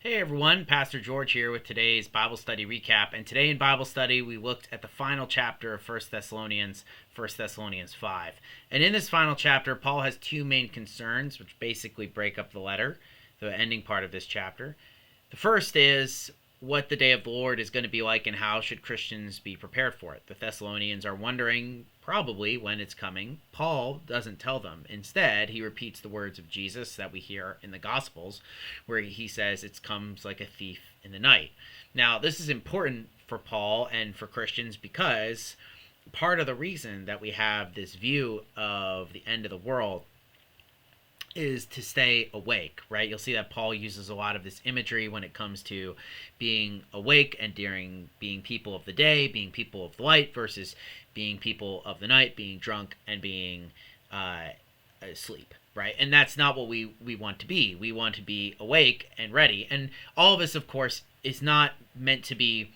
Hey everyone, Pastor George here with today's Bible study recap. And today in Bible study, we looked at the final chapter of First Thessalonians, First Thessalonians 5. And in this final chapter, Paul has two main concerns, which basically break up the letter, the ending part of this chapter. The first is what the day of the Lord is going to be like and how should Christians be prepared for it. The Thessalonians are wondering probably when it's coming. Paul doesn't tell them. Instead, he repeats the words of Jesus that we hear in the Gospels, where he says it comes like a thief in the night. Now, this is important for Paul and for Christians because part of the reason that we have this view of the end of the world is to stay awake, right? You'll see that Paul uses a lot of this imagery when it comes to being awake and during being people of the day, being people of the light versus being people of the night, being drunk and being asleep, right? And that's not what we want to be. We want to be awake and ready. And all of this, of course, is not meant to be,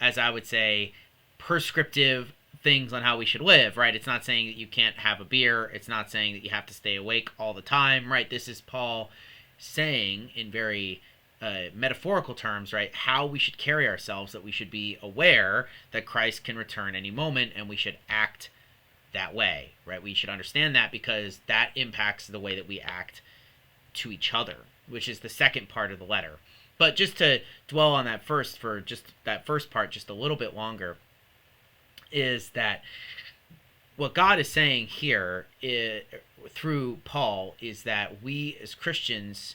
as I would say, prescriptive things on how we should live, right? It's not saying that you can't have a beer. It's not saying that you have to stay awake all the time, right? This is Paul saying in very metaphorical terms, right, how we should carry ourselves, that we should be aware that Christ can return any moment and we should act that way, right? We should understand that because that impacts the way that we act to each other, which is the second part of the letter. But just to dwell on that first, for just that first part just a little bit longer, is that what God is saying here through Paul is that we as Christians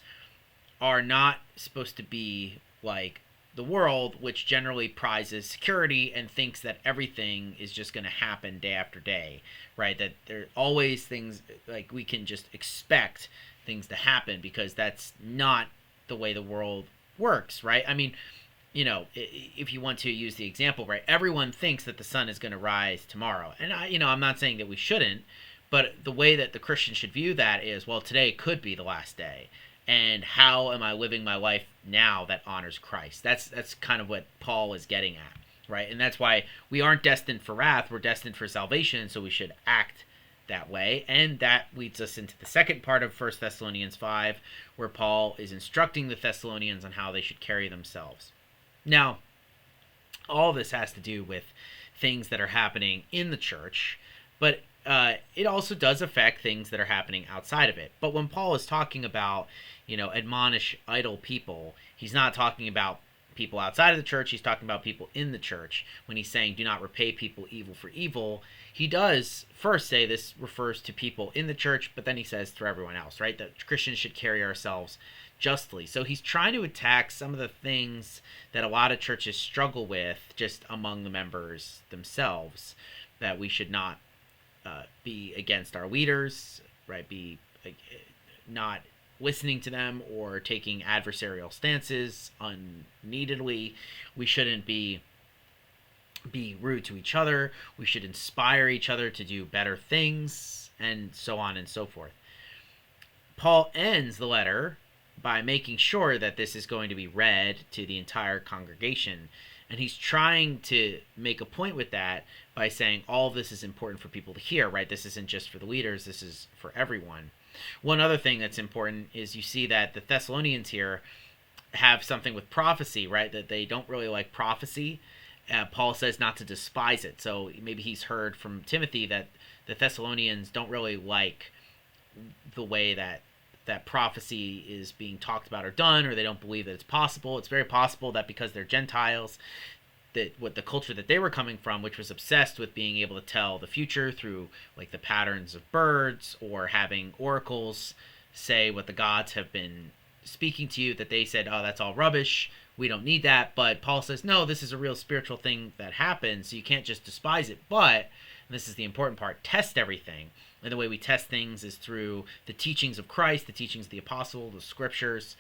are not supposed to be like the world, which generally prizes security and thinks that everything is just going to happen day after day, right? That there are always things like we can just expect things to happen because that's not the way the world works, right? I mean, if you want to use the example, right, everyone thinks that the sun is going to rise tomorrow. And I'm not saying that we shouldn't, but the way that the Christian should view that is, well, today could be the last day. And how am I living my life now that honors Christ? That's kind of what Paul is getting at, right? And that's why we aren't destined for wrath, we're destined for salvation, so we should act that way. And that leads us into the second part of 1 Thessalonians 5, where Paul is instructing the Thessalonians on how they should carry themselves. Now, all this has to do with things that are happening in the church, but it also does affect things that are happening outside of it. But when Paul is talking about, admonish idle people, he's not talking about people outside of the church, he's talking about people in the church. When he's saying do not repay people evil for evil, he does first say this refers to people in the church, but then he says for everyone else, right? That Christians should carry ourselves justly. So he's trying to attack some of the things that a lot of churches struggle with just among the members themselves, that we should not be against our leaders, right? Be not listening to them or taking adversarial stances unneededly. We shouldn't be rude to each other. We should inspire each other to do better things, and so on and so forth. Paul ends the letter by making sure that this is going to be read to the entire congregation. And he's trying to make a point with that by saying all of this is important for people to hear, right? This isn't just for the leaders, this is for everyone. One other thing that's important is you see that the Thessalonians here have something with prophecy, right? That they don't really like prophecy. Paul says not to despise it. So maybe he's heard from Timothy that the Thessalonians don't really like the way that prophecy is being talked about or done, or they don't believe that it's possible. It's very possible that because they're Gentiles, that what the culture that they were coming from, which was obsessed with being able to tell the future through like the patterns of birds or having oracles say what the gods have been speaking to you, that they said, oh, that's all rubbish, we don't need that. But Paul says, no, this is a real spiritual thing that happens, so you can't just despise it, but, and this is the important part, test everything. And the way we test things is through the teachings of Christ, the teachings of the apostle, the scriptures.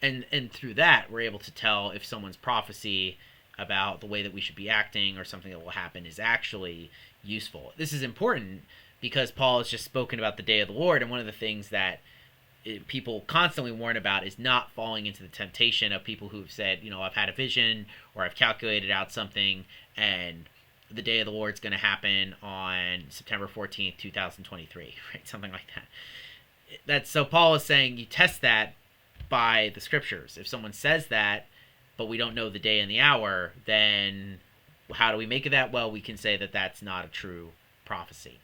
And through that, we're able to tell if someone's prophecy about the way that we should be acting or something that will happen is actually useful. This is important because Paul has just spoken about the day of the Lord. And one of the things that people constantly warn about is not falling into the temptation of people who've said, I've had a vision or I've calculated out something and the day of the Lord's going to happen on September 14th, 2023, right? Something like that. So Paul is saying you test that by the scriptures. If someone says that, but we don't know the day and the hour, then how do we make of that? Well, we can say that that's not a true prophecy.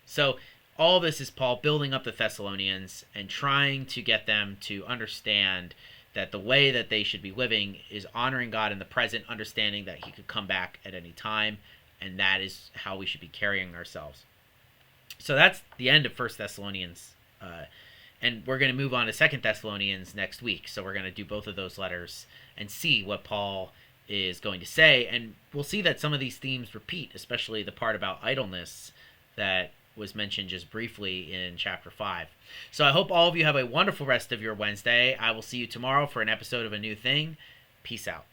So all this is Paul building up the Thessalonians and trying to get them to understand that the way that they should be living is honoring God in the present, understanding that he could come back at any time, and that is how we should be carrying ourselves. So that's the end of 1 Thessalonians, and we're going to move on to 2 Thessalonians next week. So we're going to do both of those letters and see what Paul is going to say, and we'll see that some of these themes repeat, especially the part about idleness that was mentioned just briefly in chapter 5. So I hope all of you have a wonderful rest of your Wednesday. I will see you tomorrow for an episode of A New Thing. Peace out.